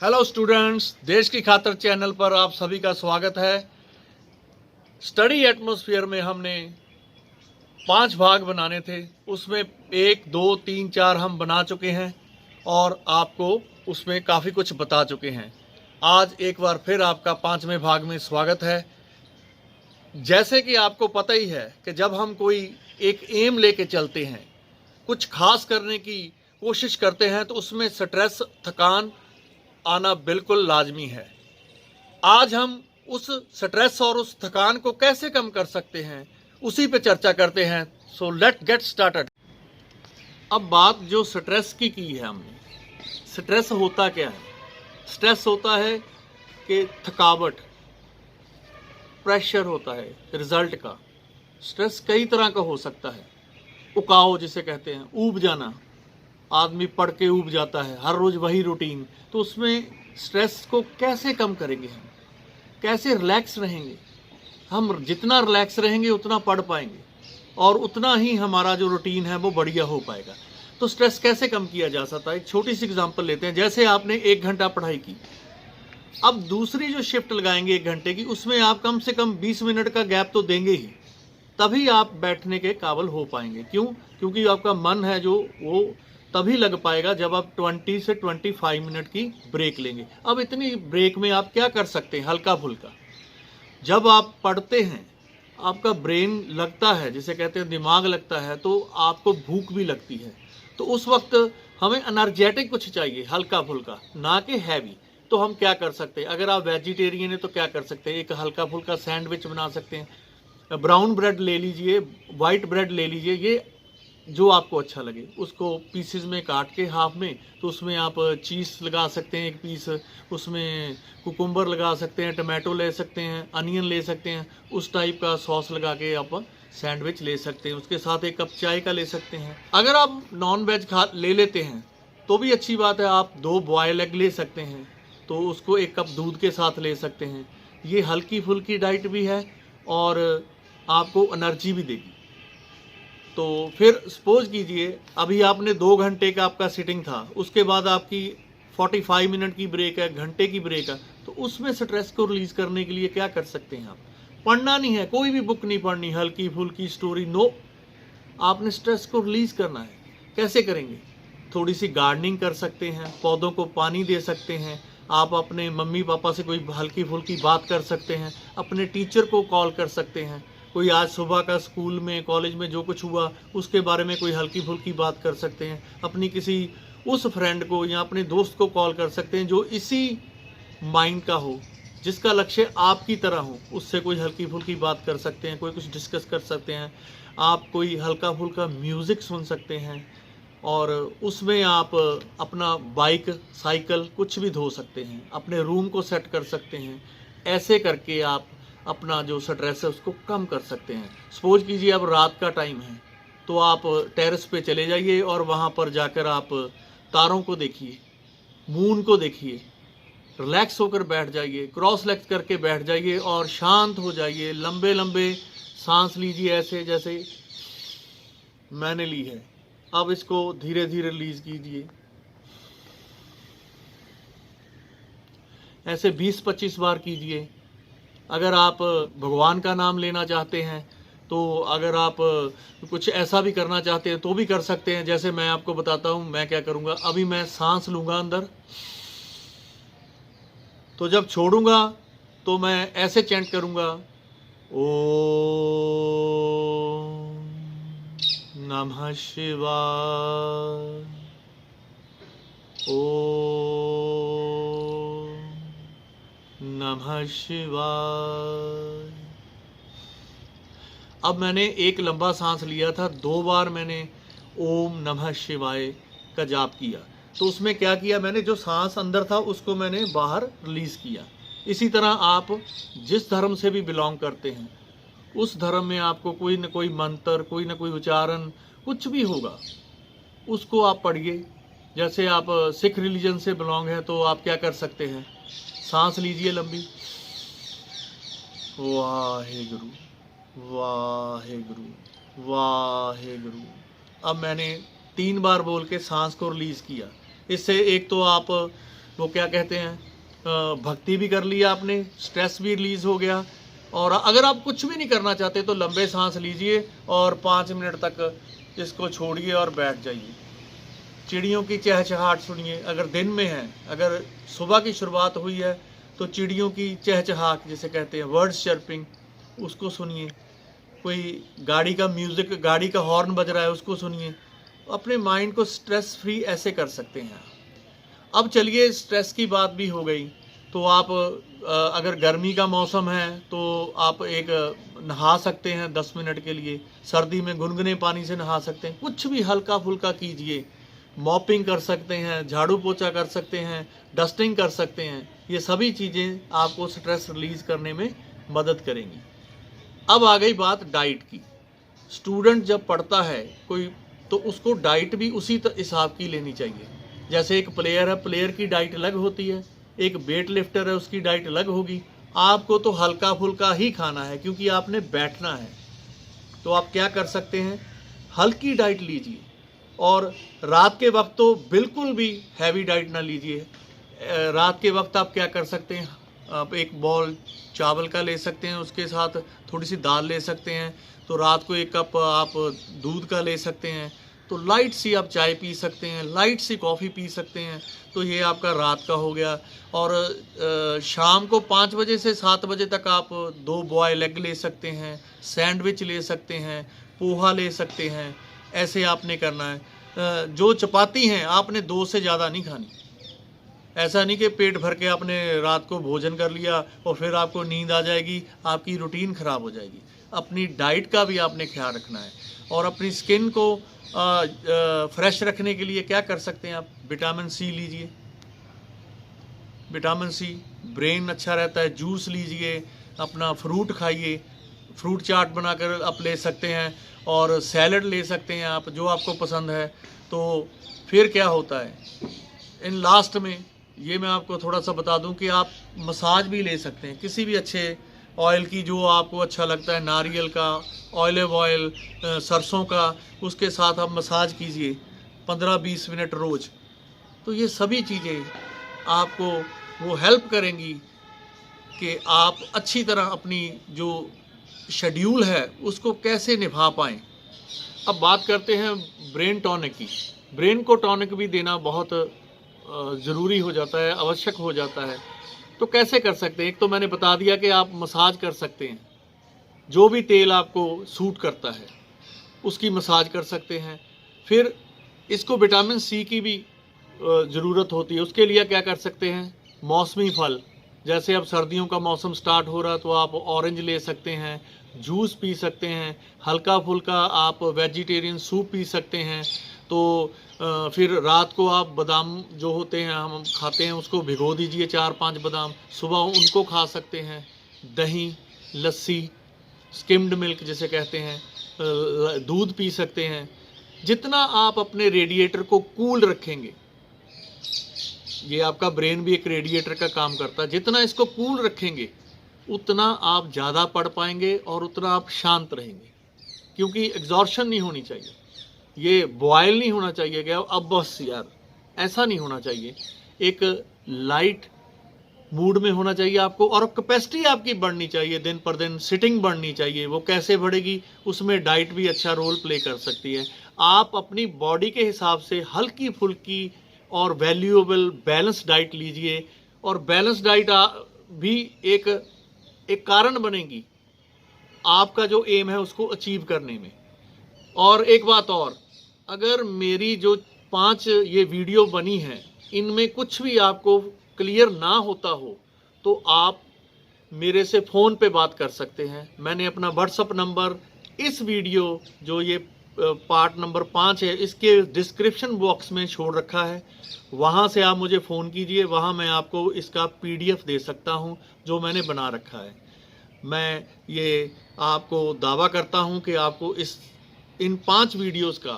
Hello students, देश की खातिर चैनल पर आप सभी का स्वागत है। स्टडी एटमॉस्फेयर में हमने 5 भाग बनाने थे, उसमें 1, 2, 3, 4 हम बना चुके हैं और आपको उसमें काफ़ी कुछ बता चुके हैं। आज एक बार फिर आपका 5वें भाग में स्वागत है। जैसे कि आपको पता ही है कि जब हम कोई एक एम लेके चलते हैं, कुछ खास करने की कोशिश करते हैं, तो उसमें स्ट्रेस, थकान आना बिल्कुल लाजमी है। आज हम उस स्ट्रेस और उस थकान को कैसे कम कर सकते हैं, उसी पे चर्चा करते हैं। So let get started. अब बात जो स्ट्रेस की है हमने। स्ट्रेस होता क्या है? स्ट्रेस होता है कि थकावट, प्रेशर होता है रिजल्ट का। स्ट्रेस कई तरह का हो सकता है। उकाव जिसे कहते हैं, ऊब जाना, आदमी पढ़ के ऊब जाता है, हर रोज वही रूटीन। तो उसमें स्ट्रेस को कैसे कम करेंगे, हम कैसे रिलैक्स रहेंगे? हम जितना रिलैक्स रहेंगे उतना पढ़ पाएंगे और उतना ही हमारा जो रूटीन है वो बढ़िया हो पाएगा। तो स्ट्रेस कैसे कम किया जा सकता है? एक छोटी सी एग्जांपल लेते हैं। जैसे आपने 1 घंटा पढ़ाई की, अब दूसरी जो शिफ्ट लगाएंगे 1 घंटे की, उसमें आप कम से कम 20 मिनट का गैप तो देंगे ही, तभी आप बैठने के काबिल हो पाएंगे। क्यों? क्योंकि आपका मन है जो वो तभी लग पाएगा जब आप 20 से 25 मिनट की ब्रेक लेंगे। अब इतनी ब्रेक में आप क्या कर सकते हैं? हल्का फुल्का। जब आप पढ़ते हैं, आपका ब्रेन लगता है, जिसे कहते हैं दिमाग लगता है, तो आपको भूख भी लगती है। तो उस वक्त हमें एनर्जेटिक कुछ चाहिए, हल्का फुल्का, ना कि हैवी। तो हम क्या कर सकते हैं? अगर आप वेजिटेरियन हैं तो क्या कर सकते हैं? एक हल्का फुल्का सैंडविच बना सकते हैं। ब्राउन ब्रेड ले लीजिए, वाइट ब्रेड ले लीजिए, ये जो आपको अच्छा लगे उसको पीसेस में काट के हाफ में, तो उसमें आप चीज़ लगा सकते हैं 1 पीस, उसमें कुकुम्बर लगा सकते हैं, टमाटो ले सकते हैं, अनियन ले सकते हैं, उस टाइप का सॉस लगा के आप सैंडविच ले सकते हैं। उसके साथ 1 कप चाय का ले सकते हैं। अगर आप नॉन वेज खा ले लेते हैं तो भी अच्छी बात है, आप 2 बॉयल एग ले सकते हैं, तो उसको 1 कप दूध के साथ ले सकते हैं। ये हल्की फुल्की डाइट भी है और आपको एनर्जी भी देगी। तो फिर सपोज कीजिए अभी आपने 2 घंटे का आपका सिटिंग था, उसके बाद आपकी 45 मिनट की ब्रेक है, घंटे की ब्रेक है। तो उसमें स्ट्रेस को रिलीज करने के लिए क्या कर सकते हैं? आप पढ़ना नहीं है, कोई भी बुक नहीं पढ़नी, हल्की फुल्की स्टोरी, नो। आपने स्ट्रेस को रिलीज करना है। कैसे करेंगे? थोड़ी सी गार्डनिंग कर सकते हैं, पौधों को पानी दे सकते हैं, आप अपने मम्मी पापा से कोई हल्की फुल्की बात कर सकते हैं, अपने टीचर को कॉल कर सकते हैं, कोई आज सुबह का स्कूल में कॉलेज में जो कुछ हुआ उसके बारे में कोई हल्की फुल्की बात कर सकते हैं, अपनी किसी उस फ्रेंड को या अपने दोस्त को कॉल कर सकते हैं जो इसी माइंड का हो, जिसका लक्ष्य आपकी तरह हो, उससे कोई हल्की फुल्की बात कर सकते हैं, कोई कुछ डिस्कस कर सकते हैं। आप कोई हल्का फुल्का म्यूज़िक सुन सकते हैं और उसमें आप अपना बाइक, साइकिल कुछ भी धो सकते हैं, अपने रूम को सेट कर सकते हैं। ऐसे करके आप अपना जो स्ट्रेस है उसको कम कर सकते हैं। सपोज कीजिए अब रात का टाइम है, तो आप टेरेस पे चले जाइए और वहाँ पर जाकर आप तारों को देखिए, मून को देखिए, रिलैक्स होकर बैठ जाइए, क्रॉस लेग्स करके बैठ जाइए और शांत हो जाइए। लंबे लंबे सांस लीजिए, ऐसे जैसे मैंने ली है। अब इसको धीरे धीरे रिलीज कीजिए, ऐसे 20-25 बार कीजिए। अगर आप भगवान का नाम लेना चाहते हैं, तो अगर आप कुछ ऐसा भी करना चाहते हैं तो भी कर सकते हैं। जैसे मैं आपको बताता हूँ मैं क्या करूँगा। अभी मैं सांस लूँगा अंदर, तो जब छोड़ूंगा तो मैं ऐसे चैंट करूँगा, ओम नमः शिवाय, ओम नमः शिवाय। अब मैंने एक लंबा सांस लिया था, 2 बार मैंने ओम नमः शिवाय का जाप किया। तो उसमें क्या किया मैंने, जो सांस अंदर था उसको मैंने बाहर रिलीज किया। इसी तरह आप जिस धर्म से भी बिलोंग करते हैं, उस धर्म में आपको कोई न कोई मंत्र, कोई न कोई उच्चारण, कुछ भी होगा, उसको आप पढ़िए। जैसे आप सिख रिलीजन से बिलोंग है तो आप क्या कर सकते हैं, सांस लीजिए लंबी, वाहेगुरु वाहेगुरु वाहेगुरु। अब मैंने 3 बार बोल के सांस को रिलीज किया। इससे एक तो आप वो क्या कहते हैं, भक्ति भी कर लिया आपने, स्ट्रेस भी रिलीज़ हो गया। और अगर आप कुछ भी नहीं करना चाहते तो लंबे सांस लीजिए और 5 मिनट तक इसको छोड़िए और बैठ जाइए। चिड़ियों की चहचहाट सुनिए। अगर दिन में है, अगर सुबह की शुरुआत हुई है तो चिड़ियों की चहचहाट जिसे कहते हैं, वर्ड्स चर्पिंग, उसको सुनिए। कोई गाड़ी का म्यूज़िक, गाड़ी का हॉर्न बज रहा है, उसको सुनिए। अपने माइंड को स्ट्रेस फ्री ऐसे कर सकते हैं। अब चलिए, स्ट्रेस की बात भी हो गई तो आप अगर गर्मी का मौसम है तो आप एक नहा सकते हैं 10 मिनट के लिए। सर्दी में गुनगुने पानी से नहा सकते हैं। कुछ भी हल्का फुल्का कीजिए। मॉपिंग कर सकते हैं, झाड़ू पोछा कर सकते हैं, डस्टिंग कर सकते हैं। ये सभी चीज़ें आपको स्ट्रेस रिलीज़ करने में मदद करेंगी। अब आ गई बात डाइट की। स्टूडेंट जब पढ़ता है कोई तो उसको डाइट भी उसी हिसाब की लेनी चाहिए। जैसे एक प्लेयर है, प्लेयर की डाइट अलग होती है, एक वेट लिफ्टर है, उसकी डाइट अलग होगी। आपको तो हल्का फुल्का ही खाना है क्योंकि आपने बैठना है। तो आप क्या कर सकते हैं, हल्की डाइट लीजिए। और रात के वक्त तो बिल्कुल भी हैवी डाइट ना लीजिए। रात के वक्त आप क्या कर सकते हैं, आप एक बॉल चावल का ले सकते हैं, उसके साथ थोड़ी सी दाल ले सकते हैं। तो रात को 1 कप आप दूध का ले सकते हैं। तो लाइट सी आप चाय पी सकते हैं, लाइट सी कॉफ़ी पी सकते हैं। तो ये आपका रात का हो गया। और शाम को 5 बजे से 7 बजे तक आप 2 बॉयल एग ले सकते हैं, सैंडविच ले सकते हैं, पोहा ले सकते हैं। ऐसे आपने करना है। जो चपाती हैं आपने 2 से ज़्यादा नहीं खानी। ऐसा नहीं कि पेट भर के आपने रात को भोजन कर लिया और फिर आपको नींद आ जाएगी, आपकी रूटीन ख़राब हो जाएगी। अपनी डाइट का भी आपने ख्याल रखना है। और अपनी स्किन को फ्रेश रखने के लिए क्या कर सकते हैं आप, विटामिन सी लीजिए। विटामिन सी, ब्रेन अच्छा रहता है। जूस लीजिए, अपना फ्रूट खाइए, फ्रूट चाट बनाकर आप ले सकते हैं। और सैलड ले सकते हैं आप, जो आपको पसंद है। तो फिर क्या होता है, इन लास्ट में ये मैं आपको थोड़ा सा बता दूं कि आप मसाज भी ले सकते हैं किसी भी अच्छे ऑयल की, जो आपको अच्छा लगता है, नारियल का, ऑलिव ऑयल, सरसों का, उसके साथ आप मसाज कीजिए 15-20 मिनट रोज़। तो ये सभी चीज़ें आपको वो हेल्प करेंगी कि आप अच्छी तरह अपनी जो शेड्यूल है उसको कैसे निभा पाएँ। अब बात करते हैं ब्रेन टॉनिक की। ब्रेन को टॉनिक भी देना बहुत ज़रूरी हो जाता है, आवश्यक हो जाता है। तो कैसे कर सकते हैं, एक तो मैंने बता दिया कि आप मसाज कर सकते हैं। जो भी तेल आपको सूट करता है उसकी मसाज कर सकते हैं। फिर इसको विटामिन सी की भी ज़रूरत होती है। उसके लिए क्या कर सकते हैं, मौसमी फल, जैसे अब सर्दियों का मौसम स्टार्ट हो रहा है तो आप ऑरेंज ले सकते हैं, जूस पी सकते हैं। हल्का फुल्का आप वेजिटेरियन सूप पी सकते हैं। तो फिर रात को आप बादाम जो होते हैं हम खाते हैं उसको भिगो दीजिए, 4-5 बादाम, सुबह उनको खा सकते हैं। दही, लस्सी, स्किम्ड मिल्क जिसे कहते हैं, दूध पी सकते हैं। जितना आप अपने रेडिएटर को कूल रखेंगे, ये आपका ब्रेन भी एक रेडिएटर का काम करता है, जितना इसको कूल रखेंगे उतना आप ज़्यादा पढ़ पाएंगे और उतना आप शांत रहेंगे। क्योंकि एग्जॉर्शन नहीं होनी चाहिए, ये बॉयल नहीं होना चाहिए कि अब बस यार, ऐसा नहीं होना चाहिए। एक लाइट मूड में होना चाहिए आपको। और कैपेसिटी आपकी बढ़नी चाहिए, दिन पर दिन सिटिंग बढ़नी चाहिए। वो कैसे बढ़ेगी, उसमें डाइट भी अच्छा रोल प्ले कर सकती है। आप अपनी बॉडी के हिसाब से हल्की फुल्की और वैल्यूएबल बैलेंस डाइट लीजिए। और बैलेंस डाइट भी एक कारण बनेगी आपका जो एम है उसको अचीव करने में। और एक बात और, अगर मेरी जो 5 ये वीडियो बनी है इनमें कुछ भी आपको क्लियर ना होता हो तो आप मेरे से फ़ोन पे बात कर सकते हैं। मैंने अपना व्हाट्सअप नंबर इस वीडियो जो ये पार्ट नंबर 5 है इसके डिस्क्रिप्शन बॉक्स में छोड़ रखा है। वहाँ से आप मुझे फ़ोन कीजिए, वहाँ मैं आपको इसका PDF दे सकता हूँ जो मैंने बना रखा है। मैं ये आपको दावा करता हूँ कि आपको इन 5 वीडियोस का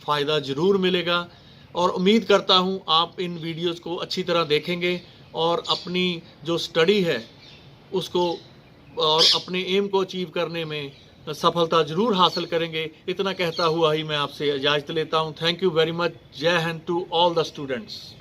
फ़ायदा ज़रूर मिलेगा। और उम्मीद करता हूँ आप इन वीडियोस को अच्छी तरह देखेंगे और अपनी जो स्टडी है उसको और अपने एम को अचीव करने में सफलता ज़रूर हासिल करेंगे। इतना कहता हुआ ही मैं आपसे इजाज़त लेता हूँ। Thank you very much. जय हिंद टू ऑल द स्टूडेंट्स।